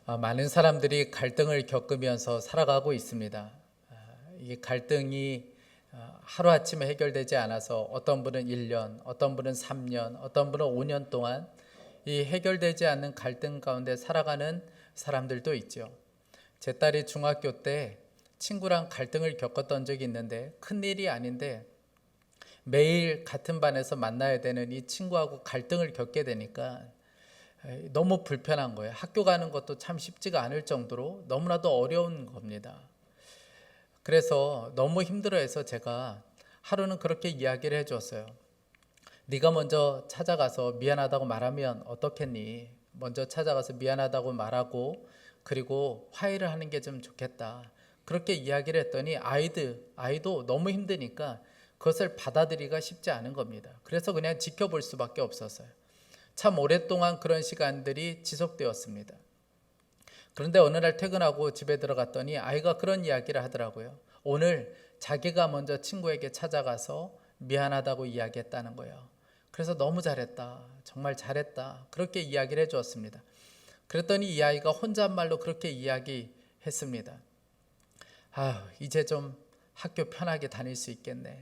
많은 사람들이 갈등을 겪으면서 살아가고 있습니다. 이 갈등이 하루아침에 해결되지 않아서 어떤 분은 1년, 어떤 분은 3년, 어떤 분은 5년 동안 이 해결되지 않는 갈등 가운데 살아가는 사람들도 있죠. 제 딸이 중학교 때 친구랑 갈등을 겪었던 적이 있는데 큰일이 아닌데 매일 같은 반에서 만나야 되는 이 친구하고 갈등을 겪게 되니까 너무 불편한 거예요. 학교 가는 것도 참 쉽지가 않을 정도로 너무나도 어려운 겁니다. 그래서 너무 힘들어해서 제가 하루는 그렇게 이야기를 해줬어요. 네가 먼저 찾아가서 미안하다고 말하면 어떻겠니? 먼저 찾아가서 미안하다고 말하고 그리고 화해를 하는 게 좀 좋겠다. 그렇게 이야기를 했더니 아이도 너무 힘드니까 그것을 받아들이기가 쉽지 않은 겁니다. 그래서 그냥 지켜볼 수밖에 없었어요. 참 오랫동안 그런 시간들이 지속되었습니다. 그런데 어느 날 퇴근하고 집에 들어갔더니 아이가 그런 이야기를 하더라고요. 오늘 자기가 먼저 친구에게 찾아가서 미안하다고 이야기했다는 거예요. 그래서 너무 잘했다. 정말 잘했다. 그렇게 이야기를 해주었습니다. 그랬더니 이 아이가 혼잣말로 그렇게 이야기했습니다. 이제 좀 학교 편하게 다닐 수 있겠네.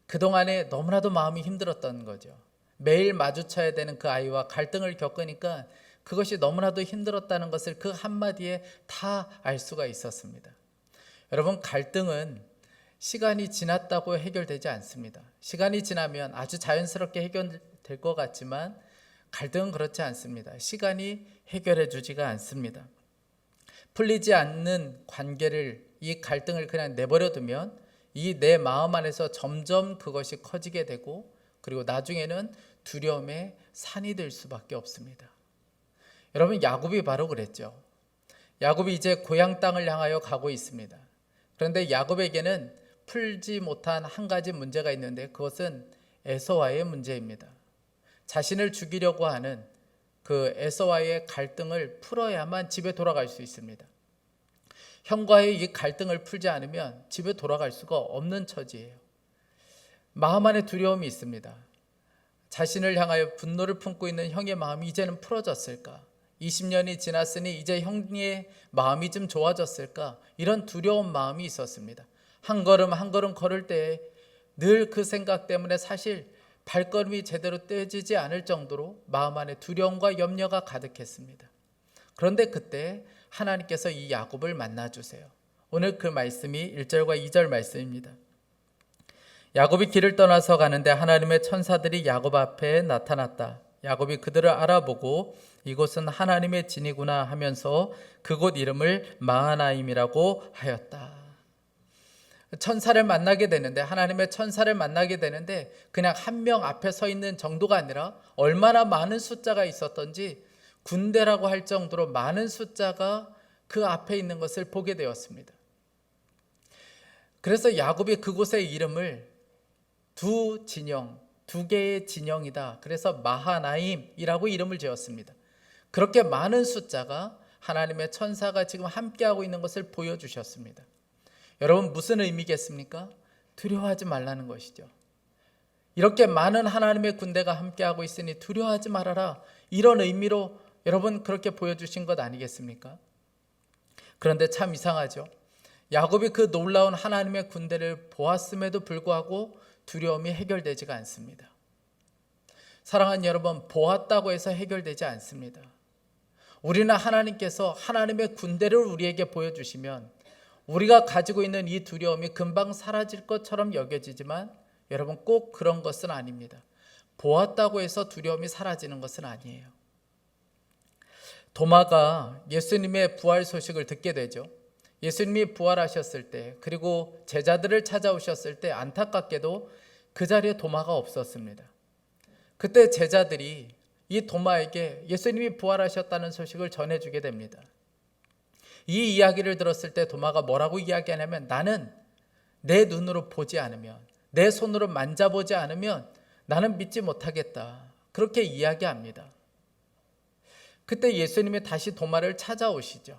그동안에 너무나도 마음이 힘들었던 거죠. 매일 마주쳐야 되는 그 아이와 갈등을 겪으니까 그것이 너무나도 힘들었다는 것을 그 한마디에 다 알 수가 있었습니다. 여러분, 갈등은 시간이 지났다고 해결되지 않습니다. 시간이 지나면 아주 자연스럽게 해결될 것 같지만 갈등은 그렇지 않습니다. 시간이 해결해 주지가 않습니다. 풀리지 않는 관계를, 이 갈등을 그냥 내버려 두면 이 내 마음 안에서 점점 그것이 커지게 되고 그리고 나중에는 두려움의 산이 될 수밖에 없습니다. 여러분, 야곱이 바로 그랬죠. 야곱이 이제 고향 땅을 향하여 가고 있습니다. 그런데 야곱에게는 풀지 못한 한 가지 문제가 있는데 그것은 에서와의 문제입니다. 자신을 죽이려고 하는 그 에서와의 갈등을 풀어야만 집에 돌아갈 수 있습니다. 형과의 이 갈등을 풀지 않으면 집에 돌아갈 수가 없는 처지예요. 마음 안에 두려움이 있습니다. 자신을 향하여 분노를 품고 있는 형의 마음이 이제는 풀어졌을까? 20년이 지났으니 이제 형의 마음이 좀 좋아졌을까? 이런 두려운 마음이 있었습니다. 한 걸음 한 걸음 걸을 때 늘 그 생각 때문에 사실 발걸음이 제대로 떼지지 않을 정도로 마음 안에 두려움과 염려가 가득했습니다. 그런데 그때 하나님께서 이 야곱을 만나주세요. 오늘 그 말씀이 1절과 2절 말씀입니다. 야곱이 길을 떠나서 가는데 하나님의 천사들이 야곱 앞에 나타났다. 야곱이 그들을 알아보고 이곳은 하나님의 진이구나 하면서 그곳 이름을 마하나임이라고 하였다. 천사를 만나게 되는데, 하나님의 천사를 만나게 되는데 그냥 한 명 앞에 서 있는 정도가 아니라 얼마나 많은 숫자가 있었던지 군대라고 할 정도로 많은 숫자가 그 앞에 있는 것을 보게 되었습니다. 그래서 야곱이 그곳의 이름을 두 개의 진영이다. 그래서 마하나임이라고 이름을 지었습니다. 그렇게 많은 숫자가 하나님의 천사가 지금 함께하고 있는 것을 보여주셨습니다. 여러분, 무슨 의미겠습니까? 두려워하지 말라는 것이죠. 이렇게 많은 하나님의 군대가 함께하고 있으니 두려워하지 말아라. 이런 의미로 여러분 그렇게 보여주신 것 아니겠습니까? 그런데 참 이상하죠. 야곱이 그 놀라운 하나님의 군대를 보았음에도 불구하고 두려움이 해결되지가 않습니다. 사랑하는 여러분, 보았다고 해서 해결되지 않습니다. 우리는 하나님께서 하나님의 군대를 우리에게 보여주시면 우리가 가지고 있는 이 두려움이 금방 사라질 것처럼 여겨지지만 여러분, 꼭 그런 것은 아닙니다. 보았다고 해서 두려움이 사라지는 것은 아니에요. 도마가 예수님의 부활 소식을 듣게 되죠. 예수님이 부활하셨을 때, 그리고 제자들을 찾아오셨을 때 안타깝게도 그 자리에 도마가 없었습니다. 그때 제자들이 이 도마에게 예수님이 부활하셨다는 소식을 전해주게 됩니다. 이 이야기를 들었을 때 도마가 뭐라고 이야기하냐면, 나는 내 눈으로 보지 않으면, 내 손으로 만져보지 않으면 나는 믿지 못하겠다. 그렇게 이야기합니다. 그때 예수님이 다시 도마를 찾아오시죠.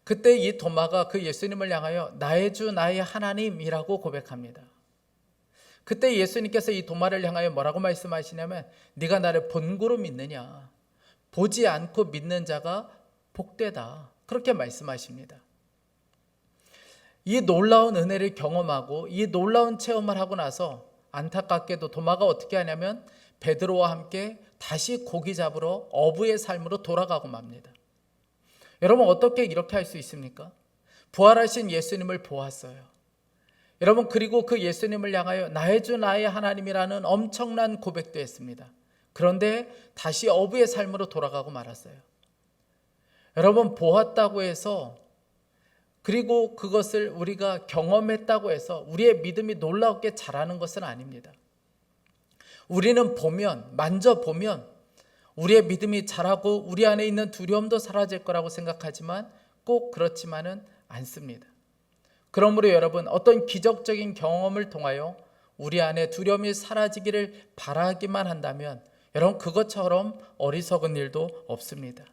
그때 이 도마가 그 예수님을 향하여 나의 주 나의 하나님이라고 고백합니다. 그때 예수님께서 이 도마를 향하여 뭐라고 말씀하시냐면, 네가 나를 본고로 믿느냐? 보지 않고 믿는 자가 복되다. 그렇게 말씀하십니다. 이 놀라운 은혜를 경험하고 이 놀라운 체험을 하고 나서 안타깝게도 도마가 어떻게 하냐면 베드로와 함께 다시 고기 잡으러 어부의 삶으로 돌아가고 맙니다. 여러분, 어떻게 이렇게 할 수 있습니까? 부활하신 예수님을 보았어요. 여러분, 그리고 그 예수님을 향하여 나의 주 나의 하나님이라는 엄청난 고백도 했습니다. 그런데 다시 어부의 삶으로 돌아가고 말았어요. 여러분, 보았다고 해서, 그리고 그것을 우리가 경험했다고 해서 우리의 믿음이 놀랍게 자라는 것은 아닙니다. 우리는 보면, 만져보면 우리의 믿음이 자라고 우리 안에 있는 두려움도 사라질 거라고 생각하지만 꼭 그렇지만은 않습니다. 그러므로 여러분, 어떤 기적적인 경험을 통하여 우리 안에 두려움이 사라지기를 바라기만 한다면 여러분, 그것처럼 어리석은 일도 없습니다.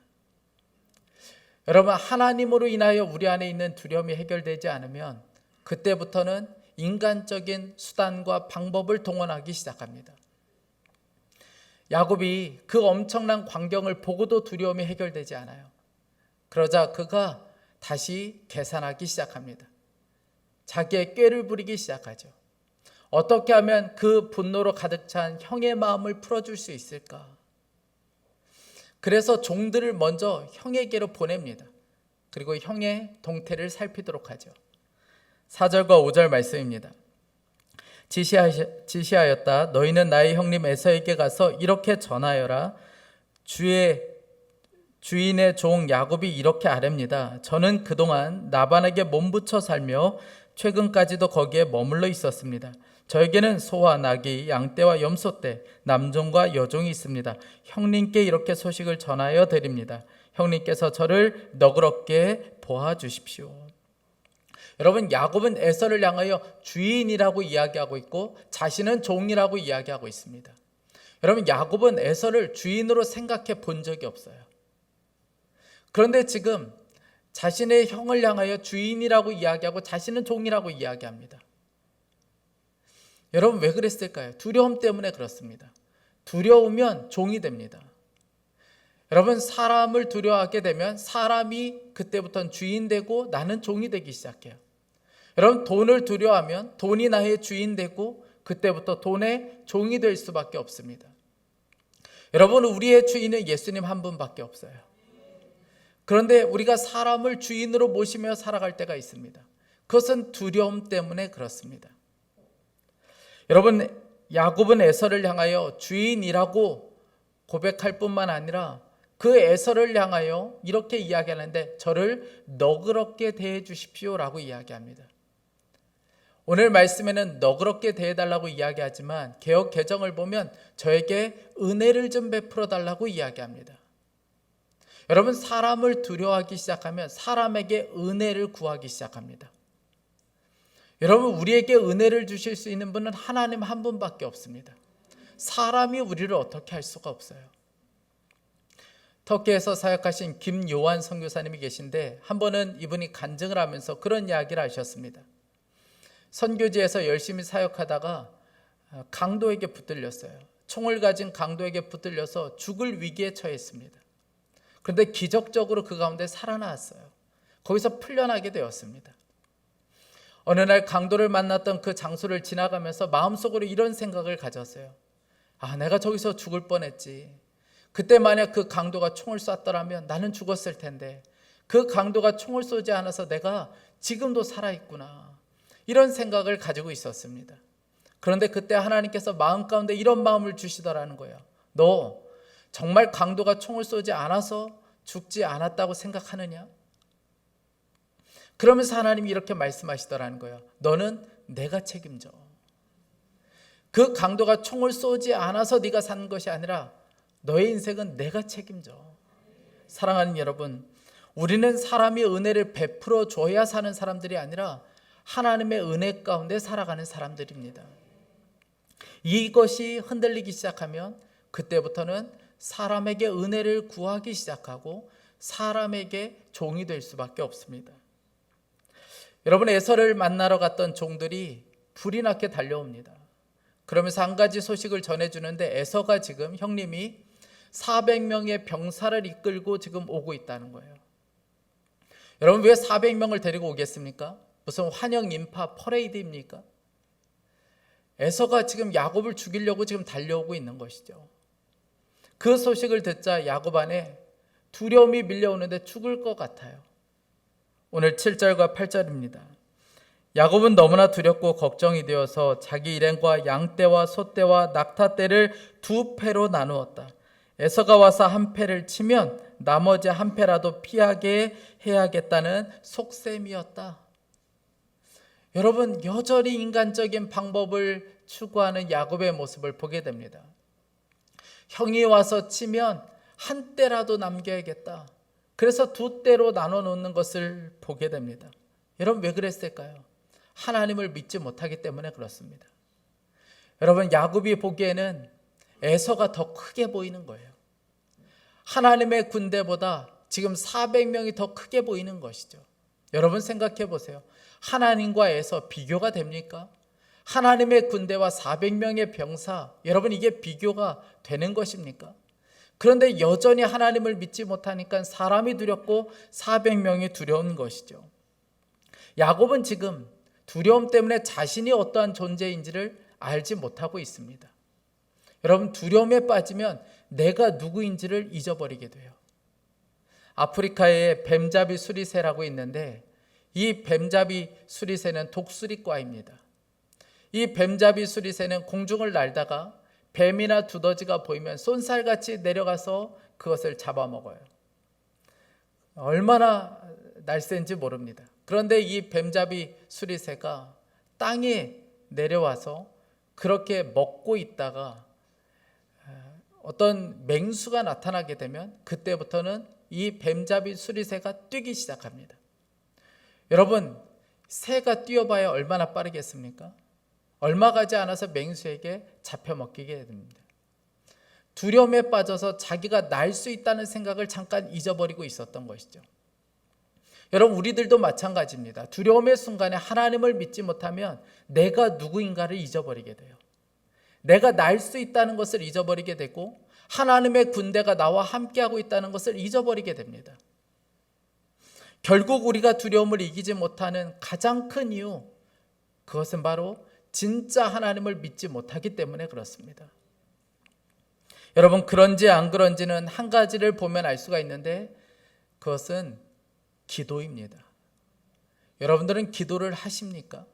여러분, 하나님으로 인하여 우리 안에 있는 두려움이 해결되지 않으면 그때부터는 인간적인 수단과 방법을 동원하기 시작합니다. 야곱이 그 엄청난 광경을 보고도 두려움이 해결되지 않아요. 그러자 그가 다시 계산하기 시작합니다. 자기의 꾀를 부리기 시작하죠. 어떻게 하면 그 분노로 가득 찬 형의 마음을 풀어줄 수 있을까? 그래서 종들을 먼저 형에게로 보냅니다. 그리고 형의 동태를 살피도록 하죠. 4절과 5절 말씀입니다. 지시하였다. 너희는 나의 형님 에서에게 가서 이렇게 전하여라. 주인의 종 야곱이 이렇게 아뢰입니다. 저는 그동안 라반에게 몸붙여 살며 최근까지도 거기에 머물러 있었습니다. 저에게는 소와 나귀, 양떼와 염소떼, 남종과 여종이 있습니다. 형님께 이렇게 소식을 전하여 드립니다. 형님께서 저를 너그럽게 보아주십시오. 여러분, 야곱은 에서를 향하여 주인이라고 이야기하고 있고 자신은 종이라고 이야기하고 있습니다. 여러분, 야곱은 에서를 주인으로 생각해 본 적이 없어요. 그런데 지금 자신의 형을 향하여 주인이라고 이야기하고 자신은 종이라고 이야기합니다. 여러분, 왜 그랬을까요? 두려움 때문에 그렇습니다. 두려우면 종이 됩니다. 여러분, 사람을 두려워하게 되면 사람이 그때부터는 주인 되고 나는 종이 되기 시작해요. 여러분, 돈을 두려워하면 돈이 나의 주인 되고 그때부터 돈의 종이 될 수밖에 없습니다. 여러분, 우리의 주인은 예수님 한 분밖에 없어요. 그런데 우리가 사람을 주인으로 모시며 살아갈 때가 있습니다. 그것은 두려움 때문에 그렇습니다. 여러분, 야곱은 에서를 향하여 주인이라고 고백할 뿐만 아니라 그 에서를 향하여 이렇게 이야기하는데 저를 너그럽게 대해 주십시오라고 이야기합니다. 오늘 말씀에는 너그럽게 대해달라고 이야기하지만 개역 개정을 보면 저에게 은혜를 좀 베풀어 달라고 이야기합니다. 여러분, 사람을 두려워하기 시작하면 사람에게 은혜를 구하기 시작합니다. 여러분, 우리에게 은혜를 주실 수 있는 분은 하나님 한 분밖에 없습니다. 사람이 우리를 어떻게 할 수가 없어요. 터키에서 사역하신 김요한 선교사님이 계신데 한 번은 이분이 간증을 하면서 그런 이야기를 하셨습니다. 선교지에서 열심히 사역하다가 강도에게 붙들렸어요. 총을 가진 강도에게 붙들려서 죽을 위기에 처했습니다. 그런데 기적적으로 그 가운데 살아나왔어요. 거기서 풀려나게 되었습니다. 어느 날 강도를 만났던 그 장소를 지나가면서 마음속으로 이런 생각을 가졌어요. 내가 저기서 죽을 뻔했지. 그때 만약 그 강도가 총을 쐈더라면 나는 죽었을 텐데 그 강도가 총을 쏘지 않아서 내가 지금도 살아있구나. 이런 생각을 가지고 있었습니다. 그런데 그때 하나님께서 마음 가운데 이런 마음을 주시더라는 거예요. 너 정말 강도가 총을 쏘지 않아서 죽지 않았다고 생각하느냐? 그러면서 하나님이 이렇게 말씀하시더라는 거예요. 너는 내가 책임져. 그 강도가 총을 쏘지 않아서 네가 산 것이 아니라 너의 인생은 내가 책임져. 사랑하는 여러분, 우리는 사람이 은혜를 베풀어 줘야 사는 사람들이 아니라 하나님의 은혜 가운데 살아가는 사람들입니다. 이것이 흔들리기 시작하면 그때부터는 사람에게 은혜를 구하기 시작하고 사람에게 종이 될 수밖에 없습니다. 여러분, 에서를 만나러 갔던 종들이 불이 나게 달려옵니다. 그러면서 한 가지 소식을 전해주는데 에서가 지금 형님이 400명의 병사를 이끌고 지금 오고 있다는 거예요. 여러분, 왜 400명을 데리고 오겠습니까? 무슨 환영 인파 퍼레이드입니까? 에서가 지금 야곱을 죽이려고 지금 달려오고 있는 것이죠. 그 소식을 듣자 야곱 안에 두려움이 밀려오는데 죽을 것 같아요. 오늘 7절과 8절입니다. 야곱은 너무나 두렵고 걱정이 되어서 자기 일행과 양떼와 소떼와 낙타떼를 두 패로 나누었다. 에서가 와서 한 패를 치면 나머지 한 패라도 피하게 해야겠다는 속셈이었다. 여러분, 여전히 인간적인 방법을 추구하는 야곱의 모습을 보게 됩니다. 형이 와서 치면 한 떼라도 남겨야겠다. 그래서 두 떼로 나눠 놓는 것을 보게 됩니다. 여러분, 왜 그랬을까요? 하나님을 믿지 못하기 때문에 그렇습니다. 여러분, 야곱이 보기에는 에서가 더 크게 보이는 거예요. 하나님의 군대보다 지금 400명이 더 크게 보이는 것이죠. 여러분, 생각해 보세요. 하나님과 에서 비교가 됩니까? 하나님의 군대와 400명의 병사, 여러분, 이게 비교가 되는 것입니까? 그런데 여전히 하나님을 믿지 못하니까 사람이 두렵고 400명이 두려운 것이죠. 야곱은 지금 두려움 때문에 자신이 어떠한 존재인지를 알지 못하고 있습니다. 여러분, 두려움에 빠지면 내가 누구인지를 잊어버리게 돼요. 아프리카에 뱀잡이 수리새라고 있는데 이 뱀잡이 수리새는 독수리과입니다. 이 뱀잡이 수리새는 공중을 날다가 뱀이나 두더지가 보이면 쏜살같이 내려가서 그것을 잡아먹어요. 얼마나 날쌘지 모릅니다. 그런데 이 뱀잡이 수리새가 땅에 내려와서 그렇게 먹고 있다가 어떤 맹수가 나타나게 되면 그때부터는 이 뱀잡이 수리새가 뛰기 시작합니다. 여러분, 새가 뛰어봐야 얼마나 빠르겠습니까? 얼마 가지 않아서 맹수에게 잡혀 먹히게 됩니다. 두려움에 빠져서 자기가 날 수 있다는 생각을 잠깐 잊어버리고 있었던 것이죠. 여러분, 우리들도 마찬가지입니다. 두려움의 순간에 하나님을 믿지 못하면 내가 누구인가를 잊어버리게 돼요. 내가 날 수 있다는 것을 잊어버리게 되고 하나님의 군대가 나와 함께하고 있다는 것을 잊어버리게 됩니다. 결국 우리가 두려움을 이기지 못하는 가장 큰 이유, 그것은 바로 진짜 하나님을 믿지 못하기 때문에 그렇습니다. 여러분, 그런지 안 그런지는 한 가지를 보면 알 수가 있는데 그것은 기도입니다. 여러분들은 기도를 하십니까?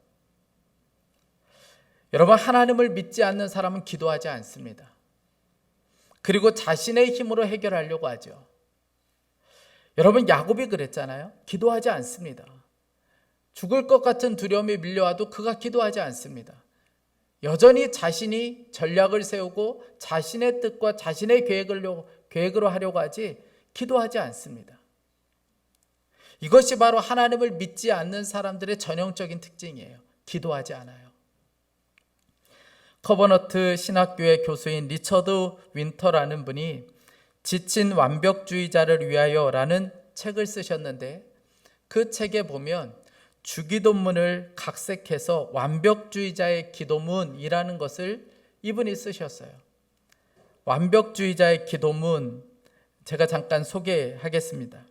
여러분, 하나님을 믿지 않는 사람은 기도하지 않습니다. 그리고 자신의 힘으로 해결하려고 하죠. 여러분, 야곱이 그랬잖아요. 기도하지 않습니다. 죽을 것 같은 두려움이 밀려와도 그가 기도하지 않습니다. 여전히 자신이 전략을 세우고 자신의 뜻과 자신의 계획으로 하려고 하지 기도하지 않습니다. 이것이 바로 하나님을 믿지 않는 사람들의 전형적인 특징이에요. 기도하지 않아요. 커버너트 신학교의 교수인 리처드 윈터라는 분이 지친 완벽주의자를 위하여 라는 책을 쓰셨는데 그 책에 보면 주기도문을 각색해서 완벽주의자의 기도문이라는 것을 이분이 쓰셨어요. 완벽주의자의 기도문, 제가 잠깐 소개하겠습니다.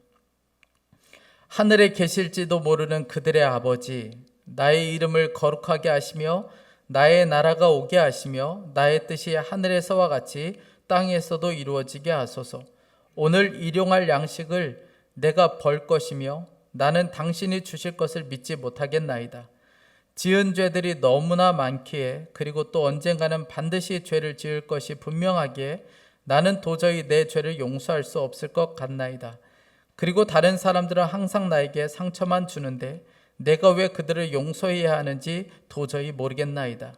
하늘에 계실지도 모르는 그들의 아버지, 나의 이름을 거룩하게 하시며 나의 나라가 오게 하시며 나의 뜻이 하늘에서와 같이 땅에서도 이루어지게 하소서. 오늘 일용할 양식을 내가 벌 것이며 나는 당신이 주실 것을 믿지 못하겠나이다. 지은 죄들이 너무나 많기에 그리고 또 언젠가는 반드시 죄를 지을 것이 분명하기에 나는 도저히 내 죄를 용서할 수 없을 것 같나이다. 그리고 다른 사람들은 항상 나에게 상처만 주는데 내가 왜 그들을 용서해야 하는지 도저히 모르겠나이다.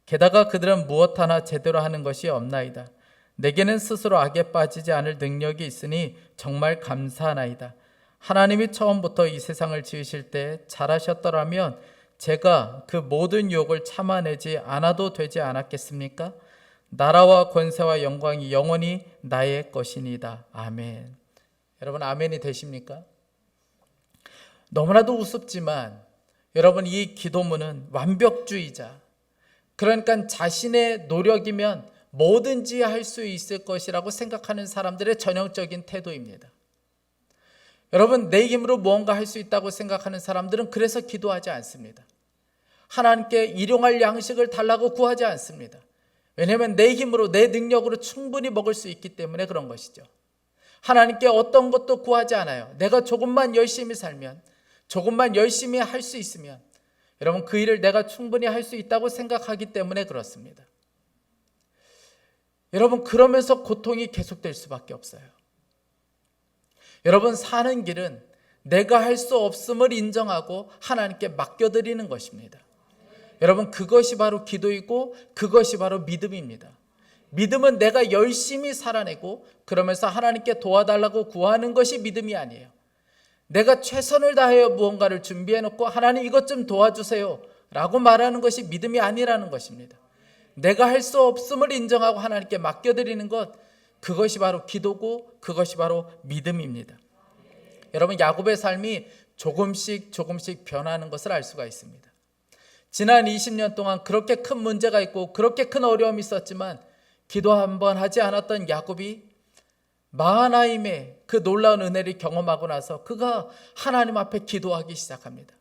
게다가 그들은 무엇 하나 제대로 하는 것이 없나이다. 내게는 스스로 악에 빠지지 않을 능력이 있으니 정말 감사하나이다. 하나님이 처음부터 이 세상을 지으실 때 잘하셨더라면 제가 그 모든 유혹을 참아내지 않아도 되지 않았겠습니까? 나라와 권세와 영광이 영원히 나의 것이니이다. 아멘. 여러분, 아멘이 되십니까? 너무나도 우습지만 여러분, 이 기도문은 완벽주의자, 그러니까 자신의 노력이면 뭐든지 할 수 있을 것이라고 생각하는 사람들의 전형적인 태도입니다. 여러분, 내 힘으로 무언가 할 수 있다고 생각하는 사람들은 그래서 기도하지 않습니다. 하나님께 일용할 양식을 달라고 구하지 않습니다. 왜냐하면 내 힘으로, 내 능력으로 충분히 먹을 수 있기 때문에 그런 것이죠. 하나님께 어떤 것도 구하지 않아요. 내가 조금만 열심히 살면, 조금만 열심히 할 수 있으면, 여러분, 그 일을 내가 충분히 할 수 있다고 생각하기 때문에 그렇습니다. 여러분, 그러면서 고통이 계속될 수밖에 없어요. 여러분, 사는 길은 내가 할 수 없음을 인정하고 하나님께 맡겨드리는 것입니다. 여러분, 그것이 바로 기도이고 그것이 바로 믿음입니다. 믿음은 내가 열심히 살아내고 그러면서 하나님께 도와달라고 구하는 것이 믿음이 아니에요. 내가 최선을 다하여 무언가를 준비해놓고 하나님 이것 좀 도와주세요 라고 말하는 것이 믿음이 아니라는 것입니다. 내가 할 수 없음을 인정하고 하나님께 맡겨드리는 것, 그것이 바로 기도고 그것이 바로 믿음입니다. 여러분, 야곱의 삶이 조금씩 변하는 것을 알 수가 있습니다. 지난 20년 동안 그렇게 큰 문제가 있고 그렇게 큰 어려움이 있었지만 기도 한번 하지 않았던 야곱이 마하나임의 그 놀라운 은혜를 경험하고 나서 그가 하나님 앞에 기도하기 시작합니다.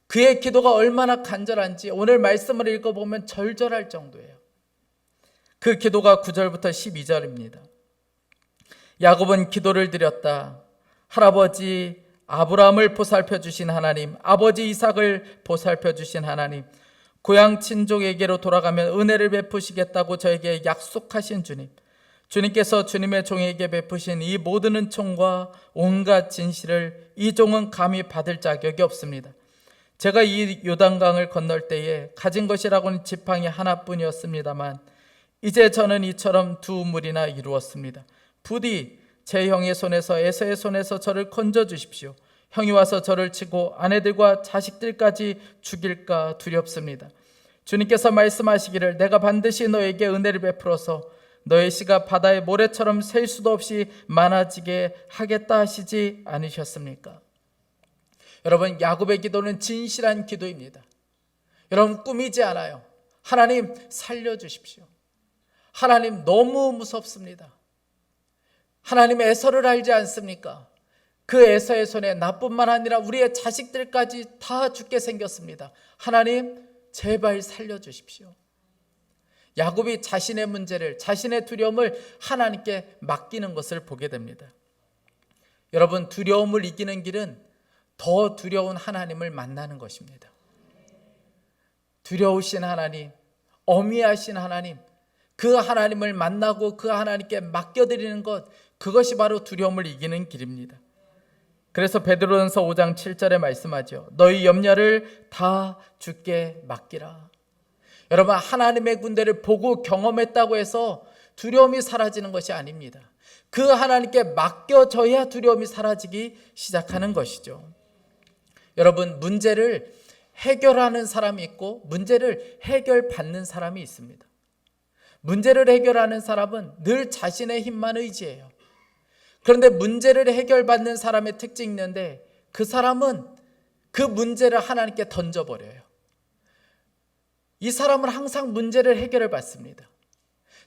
그의 기도가 얼마나 간절한지 오늘 말씀을 읽어보면 절절할 정도예요. 그 기도가 9절부터 12절입니다. 야곱은 기도를 드렸다. 할아버지 아브라함을 보살펴 주신 하나님, 아버지 이삭을 보살펴 주신 하나님, 고향 친족에게로 돌아가면 은혜를 베푸시겠다고 저에게 약속하신 주님, 주님께서 주님의 종에게 베푸신 이 모든 은총과 온갖 진실을 이 종은 감히 받을 자격이 없습니다. 제가 이 요단강을 건널 때에 가진 것이라고는 지팡이 하나뿐이었습니다만 이제 저는 이처럼 두 물이나 이루었습니다. 부디 제 형의 손에서 에서의 손에서 저를 건져 주십시오. 형이 와서 저를 치고 아내들과 자식들까지 죽일까 두렵습니다. 주님께서 말씀하시기를 내가 반드시 너에게 은혜를 베풀어서 너의 씨가 바다의 모래처럼 셀 수도 없이 많아지게 하겠다 하시지 않으셨습니까? 여러분, 야곱의 기도는 진실한 기도입니다. 여러분, 꾸미지 않아요. 하나님 살려주십시오. 하나님 너무 무섭습니다. 하나님 에서를 알지 않습니까? 그 에서의 손에 나뿐만 아니라 우리의 자식들까지 다 죽게 생겼습니다. 하나님 제발 살려주십시오. 야곱이 자신의 문제를, 자신의 두려움을 하나님께 맡기는 것을 보게 됩니다. 여러분, 두려움을 이기는 길은 더 두려운 하나님을 만나는 것입니다. 두려우신 하나님, 어미하신 하나님, 그 하나님을 만나고 그 하나님께 맡겨드리는 것, 그것이 바로 두려움을 이기는 길입니다. 그래서 베드로전서 5장 7절에 말씀하죠. 너희 염려를 다 주께 맡기라. 여러분, 하나님의 군대를 보고 경험했다고 해서 두려움이 사라지는 것이 아닙니다. 그 하나님께 맡겨져야 두려움이 사라지기 시작하는 것이죠. 여러분, 문제를 해결하는 사람이 있고 문제를 해결받는 사람이 있습니다. 문제를 해결하는 사람은 늘 자신의 힘만 의지해요. 그런데 문제를 해결받는 사람의 특징이 있는데 그 사람은 그 문제를 하나님께 던져버려요. 이 사람은 항상 문제를 해결을 받습니다.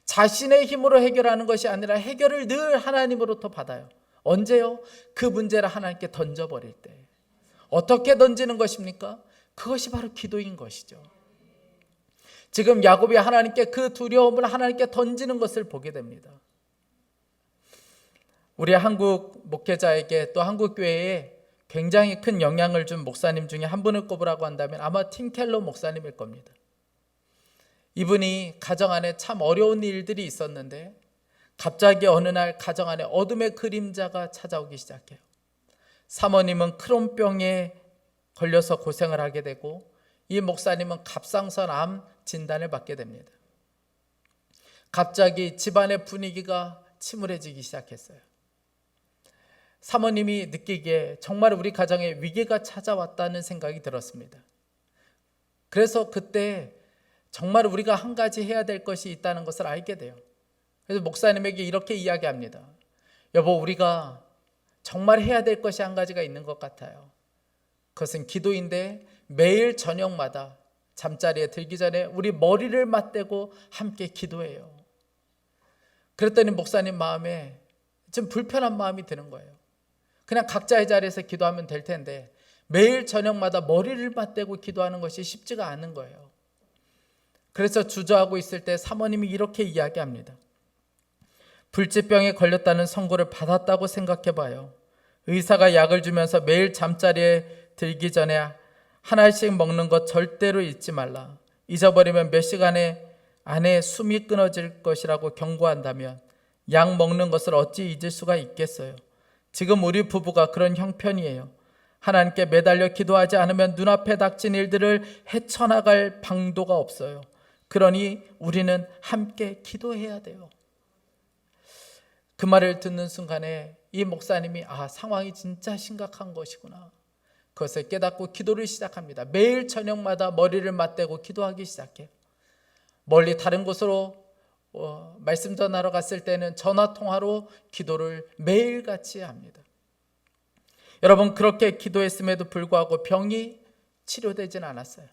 자신의 힘으로 해결하는 것이 아니라 해결을 늘 하나님으로부터 받아요. 언제요? 그 문제를 하나님께 던져버릴 때. 어떻게 던지는 것입니까? 그것이 바로 기도인 것이죠. 지금 야곱이 하나님께 그 두려움을 하나님께 던지는 것을 보게 됩니다. 우리 한국 목회자에게 또 한국 교회에 굉장히 큰 영향을 준 목사님 중에 한 분을 꼽으라고 한다면 아마 팀 켈러 목사님일 겁니다. 이분이 가정 안에 참 어려운 일들이 있었는데 갑자기 어느 날 가정 안에 어둠의 그림자가 찾아오기 시작해요. 사모님은 크론병에 걸려서 고생을 하게 되고 이 목사님은 갑상선 암 진단을 받게 됩니다. 갑자기 집안의 분위기가 침울해지기 시작했어요. 사모님이 느끼기에 정말 우리 가정에 위기가 찾아왔다는 생각이 들었습니다. 그래서 그때 정말 우리가 한 가지 해야 될 것이 있다는 것을 알게 돼요. 그래서 목사님에게 이렇게 이야기합니다. 여보, 우리가 정말 해야 될 것이 한 가지가 있는 것 같아요. 그것은 기도인데 매일 저녁마다 잠자리에 들기 전에 우리 머리를 맞대고 함께 기도해요. 그랬더니 목사님 마음에 좀 불편한 마음이 드는 거예요. 그냥 각자의 자리에서 기도하면 될 텐데 매일 저녁마다 머리를 맞대고 기도하는 것이 쉽지가 않은 거예요. 그래서 주저하고 있을 때 사모님이 이렇게 이야기합니다. 불치병에 걸렸다는 선고를 받았다고 생각해봐요. 의사가 약을 주면서 매일 잠자리에 들기 전에 하나씩 먹는 것 절대로 잊지 말라. 잊어버리면 몇 시간 안에 숨이 끊어질 것이라고 경고한다면 약 먹는 것을 어찌 잊을 수가 있겠어요. 지금 우리 부부가 그런 형편이에요. 하나님께 매달려 기도하지 않으면 눈앞에 닥친 일들을 헤쳐나갈 방도가 없어요. 그러니 우리는 함께 기도해야 돼요. 그 말을 듣는 순간에 이 목사님이 상황이 진짜 심각한 것이구나. 그것을 깨닫고 기도를 시작합니다. 매일 저녁마다 머리를 맞대고 기도하기 시작해요. 멀리 다른 곳으로 말씀 전하러 갔을 때는 전화통화로 기도를 매일같이 합니다. 여러분, 그렇게 기도했음에도 불구하고 병이 치료되지는 않았어요.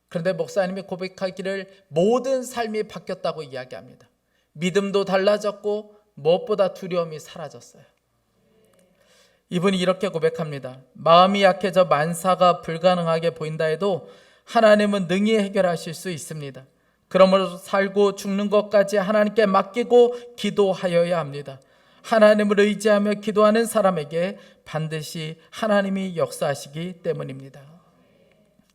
그런데 목사님이 고백하기를 모든 삶이 바뀌었다고 이야기합니다. 믿음도 달라졌고 무엇보다 두려움이 사라졌어요. 이분이 이렇게 고백합니다. 마음이 약해져 만사가 불가능하게 보인다 해도 하나님은 능히 해결하실 수 있습니다. 그러므로 살고 죽는 것까지 하나님께 맡기고 기도하여야 합니다. 하나님을 의지하며 기도하는 사람에게 반드시 하나님이 역사하시기 때문입니다.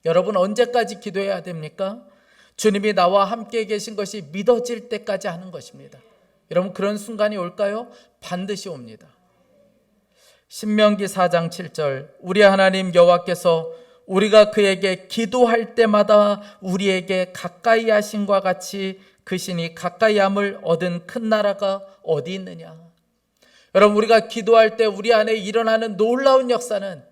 여러분, 언제까지 기도해야 됩니까? 주님이 나와 함께 계신 것이 믿어질 때까지 하는 것입니다. 여러분, 그런 순간이 올까요? 반드시 옵니다. 신명기 4장 7절, 우리 하나님 여호와께서 우리가 그에게 기도할 때마다 우리에게 가까이 하심과 같이 그 신이 가까이 함을 얻은 큰 나라가 어디 있느냐. 여러분, 우리가 기도할 때 우리 안에 일어나는 놀라운 역사는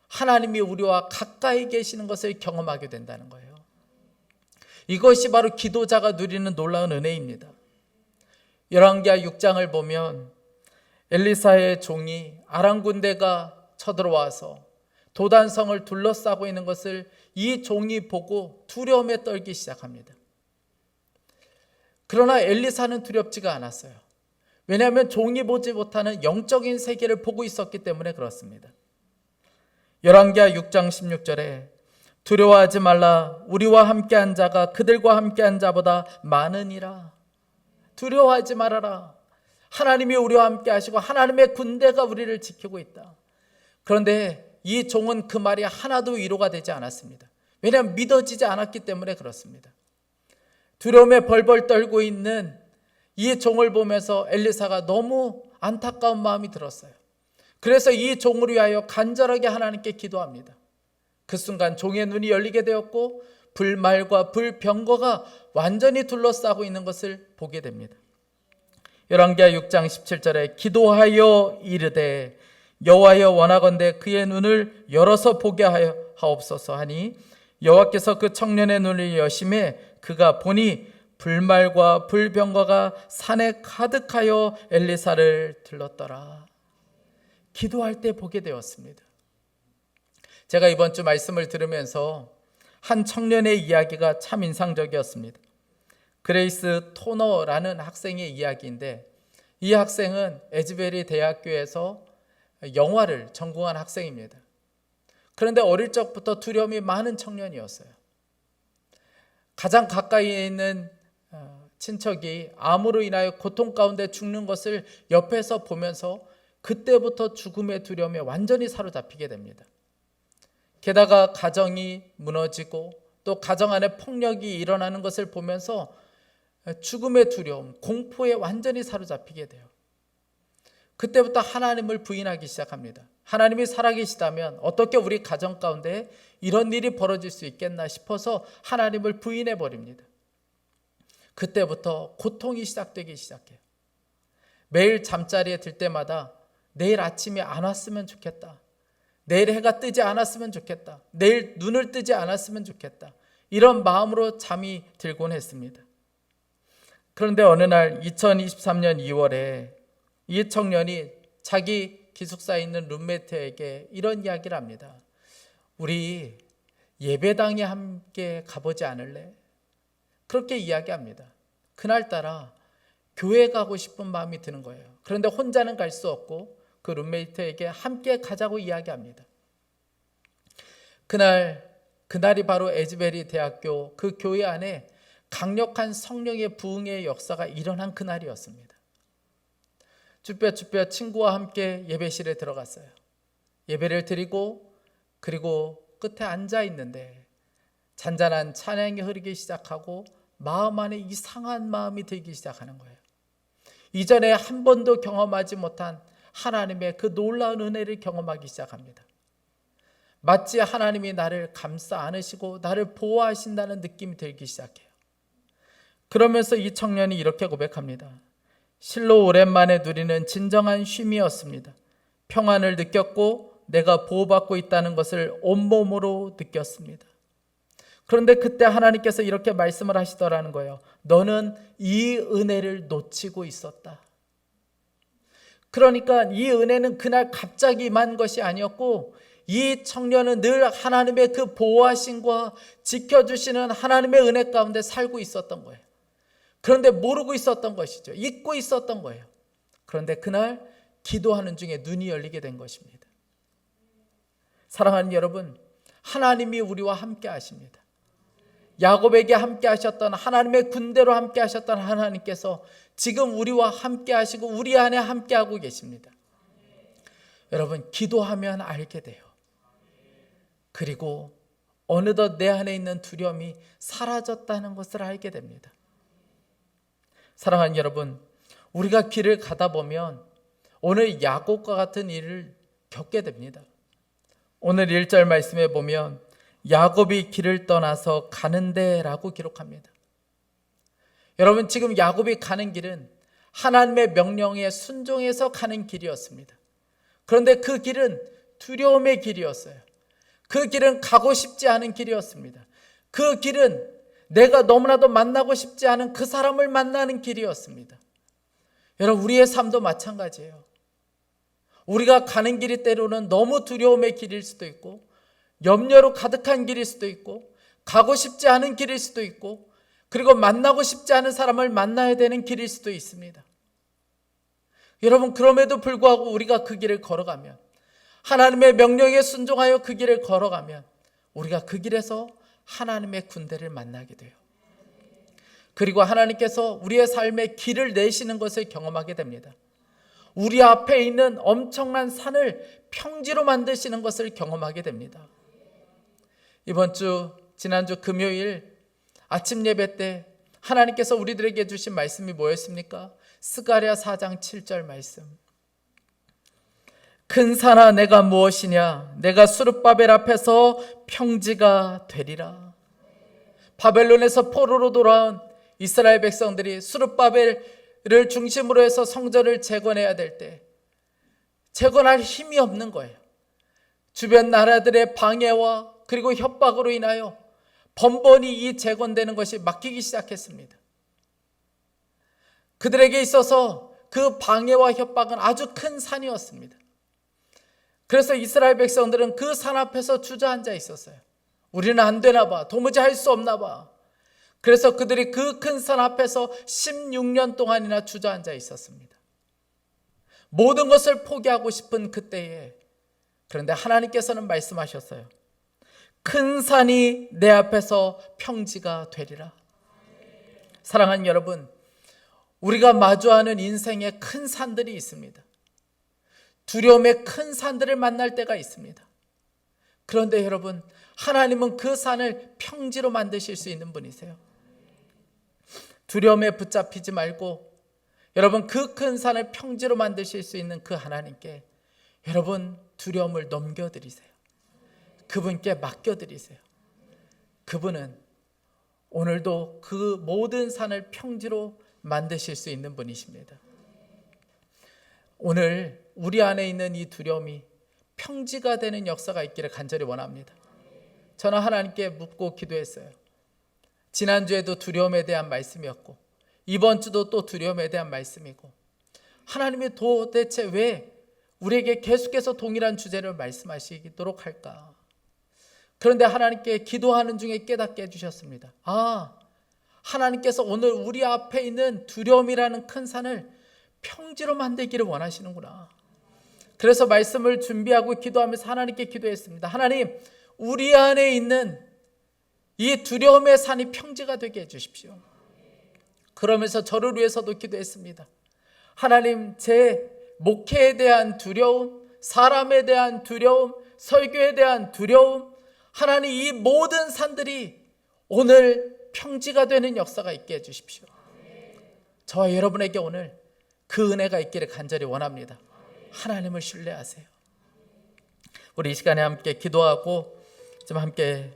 하나님이 우리와 가까이 계시는 것을 경험하게 된다는 거예요. 이것이 바로 기도자가 누리는 놀라운 은혜입니다. 열왕기하 6장을 보면 엘리사의 종이 아람 군대가 쳐들어와서 도단성을 둘러싸고 있는 것을 이 종이 보고 두려움에 떨기 시작합니다. 그러나 엘리사는 두렵지가 않았어요. 왜냐하면 종이 보지 못하는 영적인 세계를 보고 있었기 때문에 그렇습니다. 열왕기하 6장 16절에 두려워하지 말라, 우리와 함께한 자가 그들과 함께한 자보다 많으니라. 두려워하지 말아라. 하나님이 우리와 함께 하시고 하나님의 군대가 우리를 지키고 있다. 그런데 이 종은 그 말이 하나도 위로가 되지 않았습니다. 왜냐하면 믿어지지 않았기 때문에 그렇습니다. 두려움에 벌벌 떨고 있는 이 종을 보면서 엘리사가 너무 안타까운 마음이 들었어요. 그래서 이 종을 위하여 간절하게 하나님께 기도합니다. 그 순간 종의 눈이 열리게 되었고 불말과 불병거가 완전히 둘러싸고 있는 것을 보게 됩니다. 열왕기하 6장 17절에 기도하여 이르되 여호와여 원하건대 그의 눈을 열어서 보게 하옵소서 하니 여호와께서 그 청년의 눈을 여심해 그가 보니 불말과 불병거가 산에 가득하여 엘리사를 들렀더라. 기도할 때 보게 되었습니다. 제가 이번 주 말씀을 들으면서 한 청년의 이야기가 참 인상적이었습니다. 그레이스 토너라는 학생의 이야기인데, 이 학생은 에즈베리 대학교에서 영화를 전공한 학생입니다. 그런데 어릴 적부터 두려움이 많은 청년이었어요. 가장 가까이에 있는 친척이 암으로 인하여 고통 가운데 죽는 것을 옆에서 보면서 그때부터 죽음의 두려움에 완전히 사로잡히게 됩니다. 게다가 가정이 무너지고 또 가정 안에 폭력이 일어나는 것을 보면서 죽음의 두려움, 공포에 완전히 사로잡히게 돼요. 그때부터 하나님을 부인하기 시작합니다. 하나님이 살아계시다면 어떻게 우리 가정 가운데 이런 일이 벌어질 수 있겠나 싶어서 하나님을 부인해 버립니다. 그때부터 고통이 시작되기 시작해요. 매일 잠자리에 들 때마다 내일 아침이 안 왔으면 좋겠다. 내일 해가 뜨지 않았으면 좋겠다. 내일 눈을 뜨지 않았으면 좋겠다. 이런 마음으로 잠이 들곤 했습니다. 그런데 어느 날 2023년 2월에 이 청년이 자기 기숙사에 있는 룸메이트에게 이런 이야기를 합니다. 우리 예배당에 함께 가보지 않을래? 그렇게 이야기합니다. 그날따라 교회 가고 싶은 마음이 드는 거예요. 그런데 혼자는 갈 수 없고 그 룸메이트에게 함께 가자고 이야기합니다. 그날이 바로 에즈베리 대학교 그 교회 안에 강력한 성령의 부흥의 역사가 일어난 그날이었습니다. 쭈뼛쭈뼛 친구와 함께 예배실에 들어갔어요. 예배를 드리고 그리고 끝에 앉아 있는데 잔잔한 찬양이 흐르기 시작하고 마음 안에 이상한 마음이 들기 시작하는 거예요. 이전에 한 번도 경험하지 못한 하나님의 그 놀라운 은혜를 경험하기 시작합니다. 마치 하나님이 나를 감싸 안으시고 나를 보호하신다는 느낌이 들기 시작해요. 그러면서 이 청년이 이렇게 고백합니다. 실로 오랜만에 누리는 진정한 쉼이었습니다. 평안을 느꼈고 내가 보호받고 있다는 것을 온몸으로 느꼈습니다. 그런데 그때 하나님께서 이렇게 말씀을 하시더라는 거예요. 너는 이 은혜를 놓치고 있었다. 그러니까 이 은혜는 그날 갑자기 임한 것이 아니었고 이 청년은 늘 하나님의 그 보호하심과 지켜주시는 하나님의 은혜 가운데 살고 있었던 거예요. 그런데 모르고 있었던 것이죠. 잊고 있었던 거예요. 그런데 그날 기도하는 중에 눈이 열리게 된 것입니다. 사랑하는 여러분, 하나님이 우리와 함께 하십니다. 야곱에게 함께 하셨던 하나님의 군대로 함께 하셨던 하나님께서 지금 우리와 함께 하시고 우리 안에 함께 하고 계십니다. 여러분, 기도하면 알게 돼요. 그리고 어느덧 내 안에 있는 두려움이 사라졌다는 것을 알게 됩니다. 사랑하는 여러분, 우리가 길을 가다 보면 오늘 야곱과 같은 일을 겪게 됩니다. 오늘 1절 말씀에 보면 야곱이 길을 떠나서 가는데 라고 기록합니다. 여러분, 지금 야곱이 가는 길은 하나님의 명령에 순종해서 가는 길이었습니다. 그런데 그 길은 두려움의 길이었어요. 그 길은 가고 싶지 않은 길이었습니다. 그 길은 내가 너무나도 만나고 싶지 않은 그 사람을 만나는 길이었습니다. 여러분, 우리의 삶도 마찬가지예요. 우리가 가는 길이 때로는 너무 두려움의 길일 수도 있고 염려로 가득한 길일 수도 있고 가고 싶지 않은 길일 수도 있고 그리고 만나고 싶지 않은 사람을 만나야 되는 길일 수도 있습니다. 여러분, 그럼에도 불구하고 우리가 그 길을 걸어가면 하나님의 명령에 순종하여 그 길을 걸어가면 우리가 그 길에서 하나님의 군대를 만나게 돼요. 그리고 하나님께서 우리의 삶에 길을 내시는 것을 경험하게 됩니다. 우리 앞에 있는 엄청난 산을 평지로 만드시는 것을 경험하게 됩니다. 지난주 금요일 아침 예배 때 하나님께서 우리들에게 주신 말씀이 뭐였습니까? 스가랴 4장 7절 말씀. 큰 산아 내가 무엇이냐? 내가 수룹바벨 앞에서 평지가 되리라. 바벨론에서 포로로 돌아온 이스라엘 백성들이 수룹바벨을 중심으로 해서 성전을 재건해야 될 때 재건할 힘이 없는 거예요. 주변 나라들의 방해와 그리고 협박으로 인하여 번번이 이 재건되는 것이 막히기 시작했습니다. 그들에게 있어서 그 방해와 협박은 아주 큰 산이었습니다. 그래서 이스라엘 백성들은 그 산 앞에서 주저앉아 있었어요. 우리는 안 되나 봐. 도무지 할 수 없나 봐. 그래서 그들이 그 큰 산 앞에서 16년 동안이나 주저앉아 있었습니다. 모든 것을 포기하고 싶은 그때에 그런데 하나님께서는 말씀하셨어요. 큰 산이 내 앞에서 평지가 되리라. 사랑하는 여러분, 우리가 마주하는 인생에 큰 산들이 있습니다. 두려움의 큰 산들을 만날 때가 있습니다. 그런데 여러분, 하나님은 그 산을 평지로 만드실 수 있는 분이세요. 두려움에 붙잡히지 말고 여러분, 그 큰 산을 평지로 만드실 수 있는 그 하나님께 여러분 두려움을 넘겨드리세요. 그분께 맡겨드리세요. 그분은 오늘도 그 모든 산을 평지로 만드실 수 있는 분이십니다. 오늘 우리 안에 있는 이 두려움이 평지가 되는 역사가 있기를 간절히 원합니다. 저는 하나님께 묻고 기도했어요. 지난주에도 두려움에 대한 말씀이었고 이번 주도 또 두려움에 대한 말씀이고 하나님이 도대체 왜 우리에게 계속해서 동일한 주제를 말씀하시도록 할까? 그런데 하나님께 기도하는 중에 깨닫게 해주셨습니다. 하나님께서 오늘 우리 앞에 있는 두려움이라는 큰 산을 평지로 만들기를 원하시는구나. 그래서 말씀을 준비하고 기도하면서 하나님께 기도했습니다. 하나님, 우리 안에 있는 이 두려움의 산이 평지가 되게 해주십시오. 그러면서 저를 위해서도 기도했습니다. 하나님, 제 목회에 대한 두려움, 사람에 대한 두려움, 설교에 대한 두려움, 하나님, 이 모든 산들이 오늘 평지가 되는 역사가 있게 해주십시오. 저와 여러분에게 오늘 그 은혜가 있기를 간절히 원합니다. 하나님을 신뢰하세요. 우리 이 시간에 함께 기도하고 좀 함께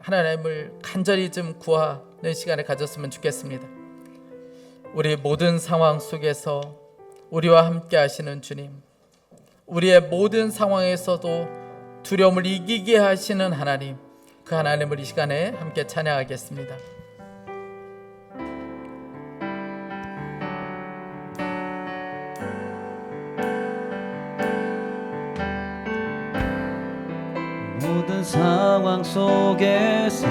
하나님을 간절히 좀 구하는 시간을 가졌으면 좋겠습니다. 우리 모든 상황 속에서 우리와 함께 하시는 주님, 우리의 모든 상황에서도 두려움을 이기게 하시는 하나님, 그 하나님을 이 시간에 함께 찬양하겠습니다. 모든 상황 속에서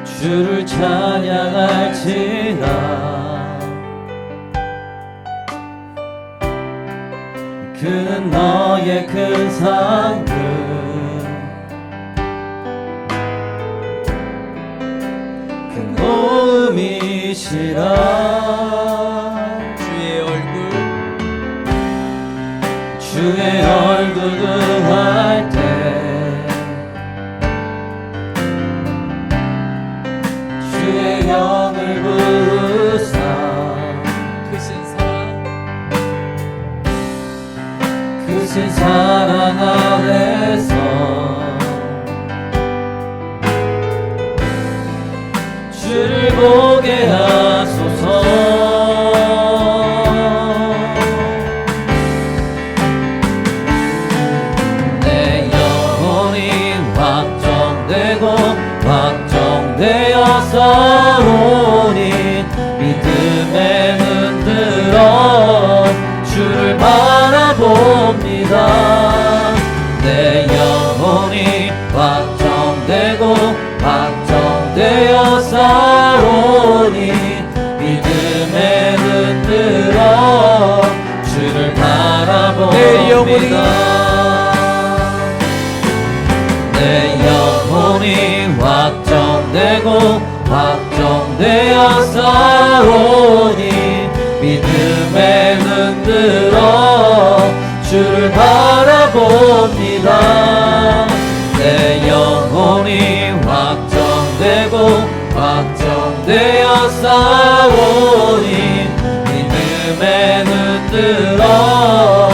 주를 찬양할지라. 그는 너의 큰 상급 큰 도움이시라. 주의 얼굴 구할 때 주의 영을 부으사 크신 사랑 안에서 주를 보게 하소서. 확정되어서오니 믿음에 흔들어 주를 바라봅니다. 내 영혼이 확정되고 확정되어서오니 믿음에 흔들어 주를 바라봅니다. 내 영혼이 확정되고 확정되어서오니 믿음에 흔들어 주를 바라봅니다. 내 영혼이 확정되고 확정되어서오니 믿음에 흔들어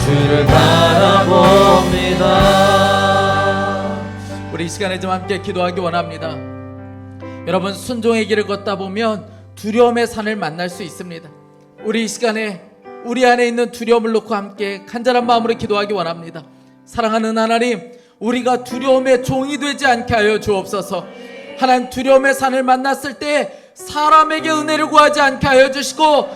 주를 바라봅니다. 우리 이 시간에 좀 함께 기도하기 원합니다. 여러분, 순종의 길을 걷다 보면 두려움의 산을 만날 수 있습니다. 우리 이 시간에 우리 안에 있는 두려움을 놓고 함께 간절한 마음으로 기도하기 원합니다. 사랑하는 하나님, 우리가 두려움의 종이 되지 않게 하여 주옵소서. 하나님, 두려움의 산을 만났을 때 사람에게 은혜를 구하지 않게 하여 주시고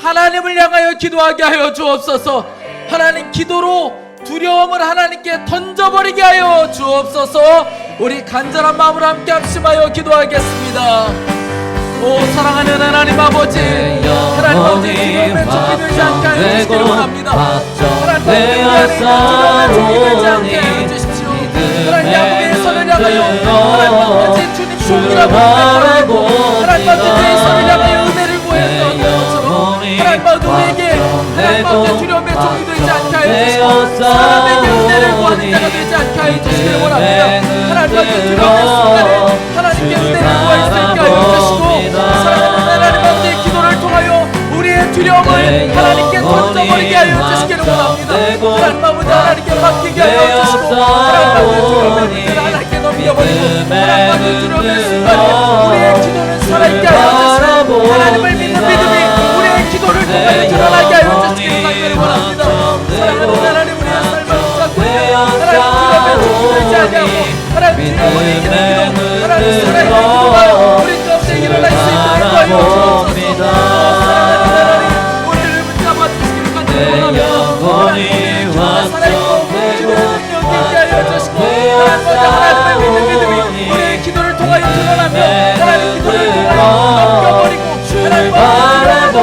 하나님을 향하여 기도하게 하여 주옵소서. 하나님, 기도로 두려움을 하나님께 던져버리게 하여 주옵소서. 우리 간절한 마음으로 함께 합심하여 기도하겠습니다. 오 사랑하는 하나님 아버지, 하나님 아버지, 두려움에 종이 되지 않게 하여 주시기를 원합니다. 하나님 아버지, 두려움에 종이 되지 않게 하여 주십시오. 하나님 야곱의 손을 향하여 하나님 아버지 주님 종이라고 하나님 아버지 내 손을 향하여 은혜를 구했던 것처럼 하나님 아버지 우리에게 하나님 아버지 두려움에 종이 되지 않게 하여 주시고 사람에게 은혜를 구하는 자가 되지 않게 하여 주시기를 원합니다. 하나님 아버지 두려움의 순간에 하나님께 은혜를 구할 수 있게 하여 주시고 사랑하는 하나님 아버지의 기도를 통하여 우리의 두려움을 하나님께 던져버리게 하여 주시기를 원합니다. 하나님 아버지 하나님께 맡기게 하여 주시고 하나님 아버지 두려움의 문제를 하나님께 넘겨버리고 하나님 아버지 두려움의 순간에 우리의 기도는 살아있게 하여 주시고 하나님을 믿는 믿음이 우리의 기도를 통하여 드러나게 하여 주시기를 간절히 원합니다. 사랑하는 하나님, 우리의 삶을 붙잡고 하나님 두려움에 종이 되지 아니하고 하나님 두려움을 이기는 기도, 하나님 살아있는 기도가 우리 가운데 일어날 수 있도록 하여 주옵소서. 사랑하는 하나님, 우리를 붙잡아 주시기를 간절히 원합니다. 하나님, 우리가 살아있고 주님의 능력이 있게 하여 주시고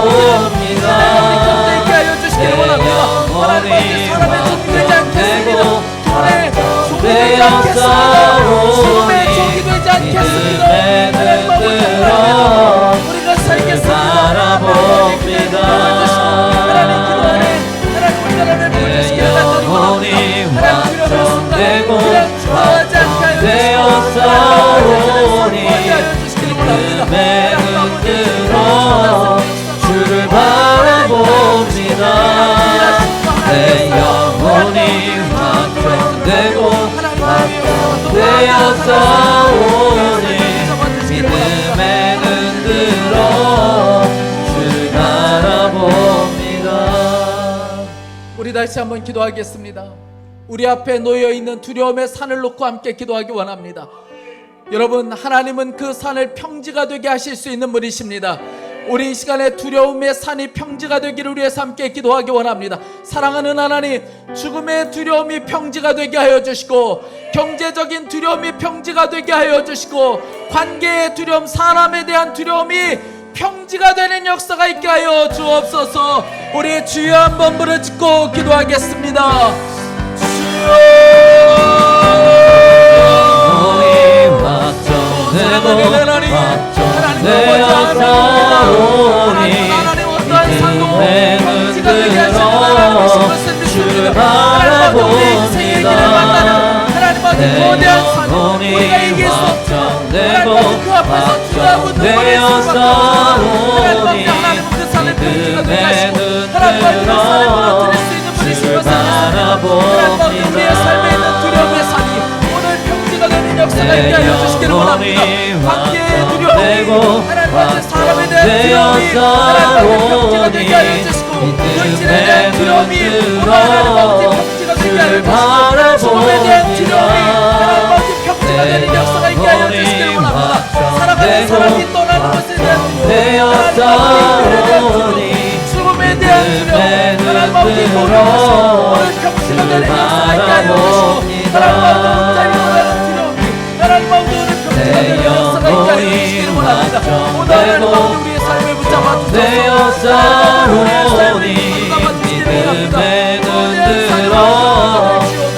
바라봅니다. 경제 있게 하여 주시기를 원합니다. 하나님 아버지 사람의 종이 되지 않겠습니다. 돈의 종이 되지 않겠습니다. 수금의 종이 되지 않겠습니다. 하나님 아버지 우리가 살겠습니다. 바라봅니다. 하나님 그동안에 하나님 우리 나라를 보여주시기를 간절히 원합니다. 하나님 두려움의 순간에 그냥 좋아하지 않게 하여 주시고 믿음의 눈으로 주를 바라봅니다. 내 영혼이 확정되고 되어 싸우니 믿음의 눈으로 주를 바라봅니다. 우리 다시 한번 기도하겠습니다. 우리 앞에 놓여 있는 두려움의 산을 놓고 함께 기도하기 원합니다. 여러분, 하나님은 그 산을 평지가 되게 하실 수 있는 분이십니다. 우리 이 시간에 두려움의 산이 평지가 되기를 위해서 함께 기도하기 원합니다. 사랑하는 하나님, 죽음의 두려움이 평지가 되게 하여 주시고, 경제적인 두려움이 평지가 되게 하여 주시고, 관계의 두려움, 사람에 대한 두려움이 평지가 되는 역사가 있게 하여 주옵소서. 우리 주여 한번 부르짖고 기도하겠습니다. 주여, 되어 싸우니 믿음의 눈으로 주를 바라봅니다. 내 영혼이 확정되고 확정되어 싸우니 믿음의 눈으로 주를 바라봅니다. 우리의 삶에 있는 두려움의 산이 오늘 평지가 되는 역사가 있게 하여 주시기를 원합니다. 관계의 두려움이 하나님의 사람에 대한 두려움이 하나님의 평지가 되게 하여 주시고, 물질에 대한 두려움이 오늘 하나님의 평지가 되게 하여 주시고, 죽음에 대한 두려움이 하나님의 평지가 되는 역사가 있게 하여 주시기를 원합니다. 사랑하는 사람이 떠나는 것에 대한 두려움, 하나님의 죽음에 대한 두려움, 하나님의 모든 것이 오늘 평지가 되는 역사가 있게 하여 주시고, 하나님의 혼자리 원하는 두려움이 하나님의 오늘 평지가 되는 역사가 있게 하여 주시기를 원합니다. 오늘 하나님의 우리의 삶을 붙잡아 주소서. 믿음의 눈으로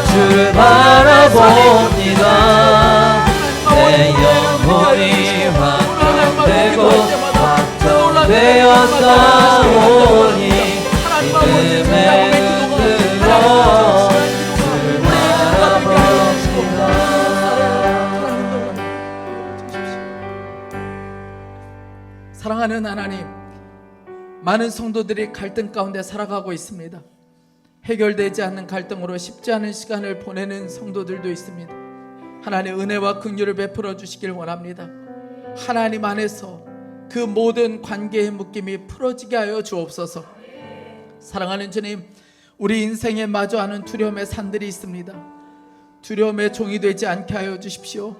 주를 바라봅니다. 내 영혼이 확정되고 확정되어 싸우니 믿음의 눈으로 주를 바라봅니다. 사랑하는 하나님, 많은 성도들이 갈등 가운데 살아가고 있습니다. 해결되지 않는 갈등으로 쉽지 않은 시간을 보내는 성도들도 있습니다. 하나님 은혜와 긍휼을 베풀어 주시길 원합니다. 하나님 안에서 그 모든 관계의 묶임이 풀어지게 하여 주옵소서. 사랑하는 주님, 우리 인생에 마주하는 두려움의 산들이 있습니다. 두려움의 종이 되지 않게 하여 주십시오.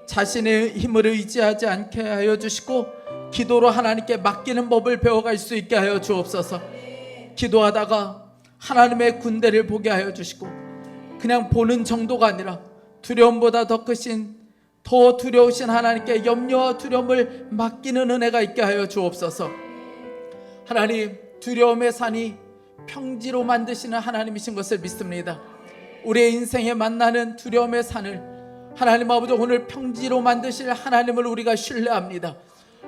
자신의 힘을 의지하지 않게 하여 주시고, 기도로 하나님께 맡기는 법을 배워갈 수 있게 하여 주옵소서. 기도하다가 하나님의 군대를 보게 하여 주시고, 그냥 보는 정도가 아니라 두려움보다 더 크신, 더 두려우신 하나님께 염려와 두려움을 맡기는 은혜가 있게 하여 주옵소서. 하나님, 두려움의 산이 평지로 만드시는 하나님이신 것을 믿습니다. 우리의 인생에 만나는 두려움의 산을 하나님 아버지 오늘 평지로 만드실 하나님을 우리가 신뢰합니다.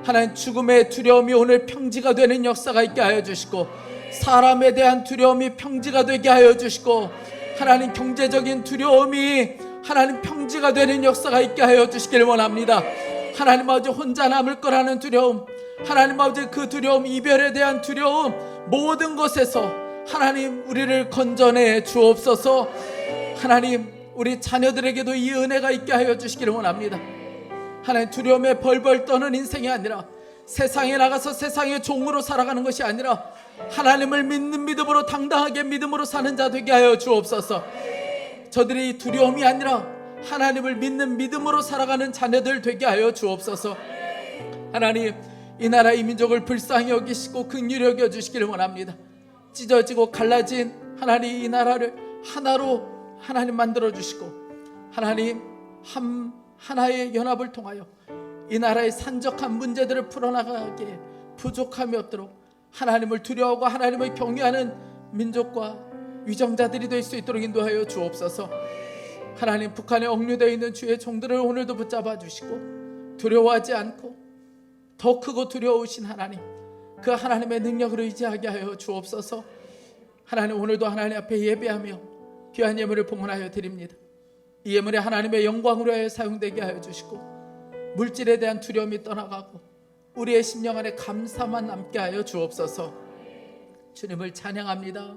하나님, 죽음의 두려움이 오늘 평지가 되는 역사가 있게 하여 주시고, 사람에 대한 두려움이 평지가 되게 하여 주시고, 하나님 경제적인 두려움이 하나님 평지가 되는 역사가 있게 하여 주시길 원합니다. 하나님 아버지 혼자 남을 거라는 두려움, 하나님 아버지 그 두려움, 이별에 대한 두려움, 모든 것에서 하나님 우리를 건져내 주옵소서. 하나님, 우리 자녀들에게도 이 은혜가 있게 하여 주시기를 원합니다. 하나님, 두려움에 벌벌 떠는 인생이 아니라, 세상에 나가서 세상의 종으로 살아가는 것이 아니라 하나님을 믿는 믿음으로, 당당하게 믿음으로 사는 자 되게 하여 주옵소서. 저들이 두려움이 아니라 하나님을 믿는 믿음으로 살아가는 자녀들 되게 하여 주옵소서. 하나님, 이 나라 이 민족을 불쌍히 여기시고 긍휼히 여겨 주시기를 원합니다. 찢어지고 갈라진 하나님 이 나라를 하나로 하나님 만들어 주시고, 하나님 하나의 연합을 통하여 이 나라의 산적한 문제들을 풀어나가기에 부족함이 없도록 하나님을 두려워하고 하나님을 경외하는 민족과 위정자들이 될 수 있도록 인도하여 주옵소서. 하나님, 북한에 억류되어 있는 주의 종들을 오늘도 붙잡아 주시고 두려워하지 않고 더 크고 두려우신 하나님, 그 하나님의 능력을 의지하게 하여 주옵소서. 하나님, 오늘도 하나님 앞에 예배하며 귀한 예물을 봉헌하여 드립니다. 이 예물이 하나님의 영광으로 하여 사용되게 하여 주시고 물질에 대한 두려움이 떠나가고 우리의 심령 안에 감사만 남게 하여 주옵소서. 주님을 찬양합니다.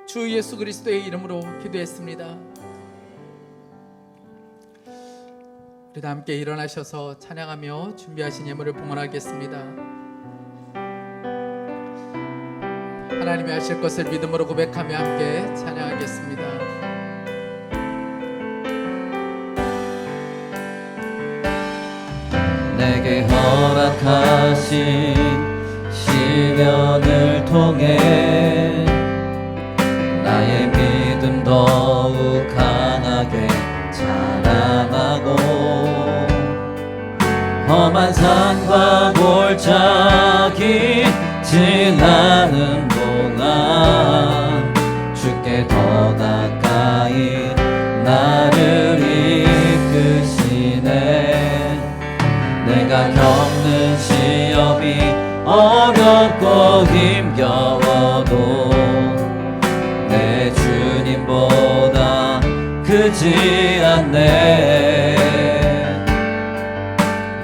주 예수 그리스도의 이름으로 기도했습니다. 우리 다 함께 일어나셔서 찬양하며 준비하신 예물을 봉헌하겠습니다. 하나님이 하실 것을 믿음으로 고백하며 함께 찬양하겠습니다. 내게 허락하신 시련을 통해 나의 믿음 더욱 강하게 자라나고 험한 산과 골짜기 지나는 동안 주께 더 가까이 나를 이끄시네. 내가 겪는 시험이 어렵고 힘겨워도 내 주님보다 크지 않네.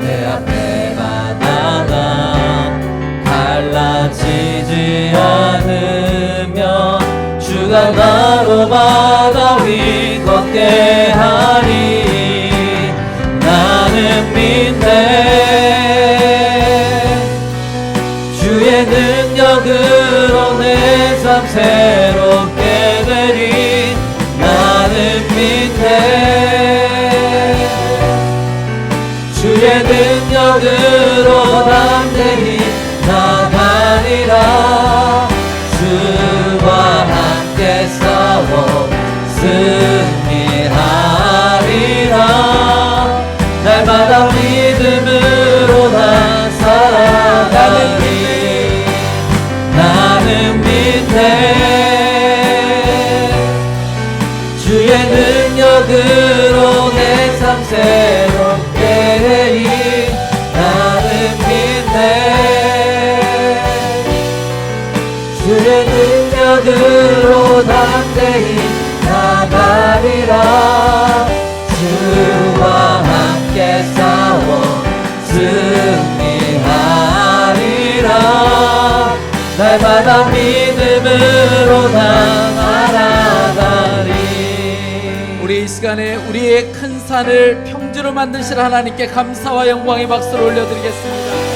내 앞에 바다가 갈라지지 않으며 주가 나로 바다 위 걷게 하리. 나는 믿네. 주의 능력으로 내 삶 새롭게 되리. 나는 믿네. 주의 능력으로 담대히 나가리라. 주와 함께 싸워 승리하리라. 날마다 믿음으로 난 살아가리. 나는 믿네. 주의 능력으로 내 삶 새롭게 해리. 나는 믿네. 주의 능력으로 담대히 나가리라. 주와 함께 싸워 승리하리라. 날마다 믿음으로 난 알아가리. 우리 이 시간에 우리의 큰 산을 평지로 만드실 하나님께 감사와 영광의 박수를 올려드리겠습니다.